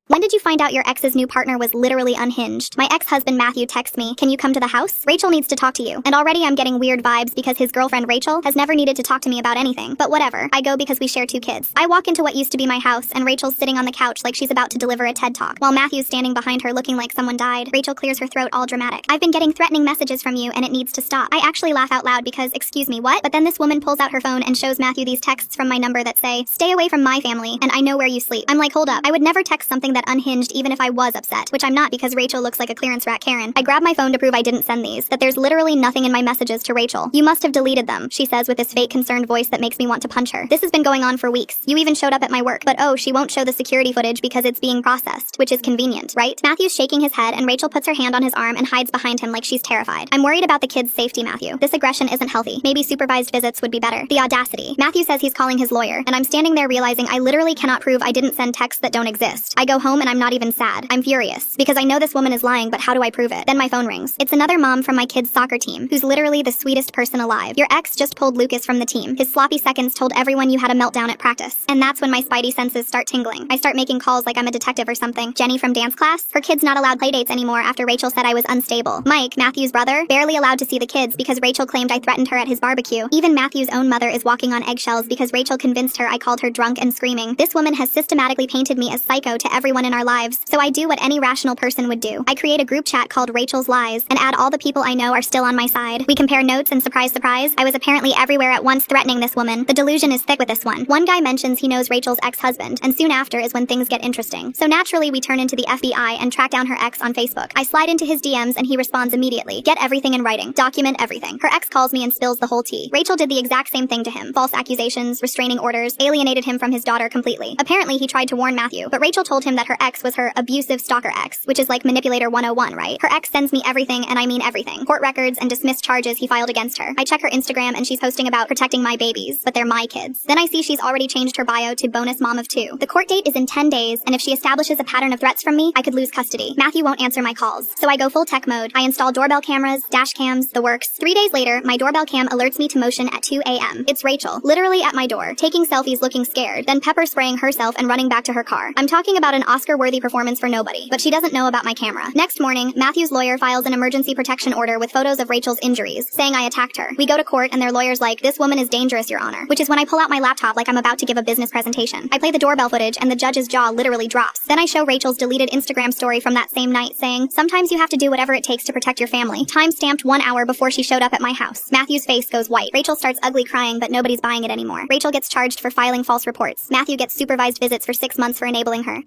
When did you find out your ex's new partner was literally unhinged? My ex-husband Matthew texts me, "Can you come to the house? Rachel needs to talk to you." And already I'm getting weird vibes because his girlfriend Rachel has never needed to talk to me about anything. But whatever, I go because we share 2 kids. I walk into what used to be my house and Rachel's sitting on the couch like she's about to deliver a TED Talk, while Matthew's standing behind her looking like someone died. Rachel clears her throat all dramatic. "I've been getting threatening messages from you and it needs to stop." I actually laugh out loud because, excuse me, what? But then this woman pulls out her phone and shows Matthew these texts from my number that say, "Stay away from my family and I know where you sleep." I'm like, hold up, I would never text something that unhinged even if I was upset, which I'm not because Rachel looks like a clearance rat Karen. I grab my phone to prove I didn't send these, that there's literally nothing in my messages to Rachel. "You must have deleted them," she says with this fake concerned voice that makes me want to punch her. "This has been going on for weeks. You even showed up at my work, but oh, she won't show the security footage because it's being processed, which is convenient, right?" Matthew's shaking his head and Rachel puts her hand on his arm and hides behind him like she's terrified. "I'm worried about the kids' safety, Matthew. This aggression isn't healthy. Maybe supervised visits would be better." The audacity. Matthew says he's calling his lawyer, and I'm standing there realizing I literally cannot prove I didn't send texts that don't exist. I go home and I'm not even sad. I'm furious because I know this woman is lying, but how do I prove it? Then my phone rings. It's another mom from my kid's soccer team, who's literally the sweetest person alive. "Your ex just pulled Lucas from the team. His sloppy seconds told everyone you had a meltdown at practice." And that's when my spidey senses start tingling. I start making calls like I'm a detective or something. "Jenny from dance class? Her kid's not allowed playdates anymore after Rachel said I was unstable." Mike, Matthew's brother, barely allowed to see the kids because Rachel claimed I threatened her at his barbecue. Even Matthew's own mother is walking on eggshells because Rachel convinced her I called her drunk and screaming. This woman has systematically painted me as psycho to everyone in our lives, so I do what any rational person would do. I create a group chat called Rachel's Lies and add all the people I know are still on my side. We compare notes and surprise, I was apparently everywhere at once threatening this woman. The delusion is thick with this one. One guy mentions he knows Rachel's ex-husband, and soon after is when things get interesting. So naturally we turn into the FBI and track down her ex on Facebook. I slide into his DMs and he responds immediately. "Get everything in writing. Document everything." Her ex calls me and spills the whole tea. Rachel did the exact same thing to him. False accusations, restraining orders, alienated him from his daughter completely. Apparently he tried to warn Matthew, but Rachel told him that her ex was her abusive stalker ex, which is like manipulator 101, right? Her ex sends me everything, and I mean everything. Court records and dismissed charges he filed against her. I check her Instagram and she's posting about protecting my babies, but they're my kids. Then I see she's already changed her bio to bonus mom of 2. The court date is in 10 days, and if she establishes a pattern of threats from me, I could lose custody. Matthew won't answer my calls, so I go full tech mode. I install doorbell cameras, dash cams, the works. 3 days later, my doorbell cam alerts me to motion at 2 a.m. It's Rachel, literally at my door, taking selfies looking scared, then pepper spraying herself and running back to her car. I'm talking about an Oscar-worthy performance for nobody, but she doesn't know about my camera. Next morning, Matthew's lawyer files an emergency protection order with photos of Rachel's injuries, saying I attacked her. We go to court and their lawyer's like, "This woman is dangerous, Your Honor," which is when I pull out my laptop like I'm about to give a business presentation. I play the doorbell footage and the judge's jaw literally drops. Then I show Rachel's deleted Instagram story from that same night saying, "Sometimes you have to do whatever it takes to protect your family." Time stamped 1 hour before she showed up at my house. Matthew's face goes white. Rachel starts ugly crying, but nobody's buying it anymore. Rachel gets charged for filing false reports. Matthew gets supervised visits for 6 months for enabling her.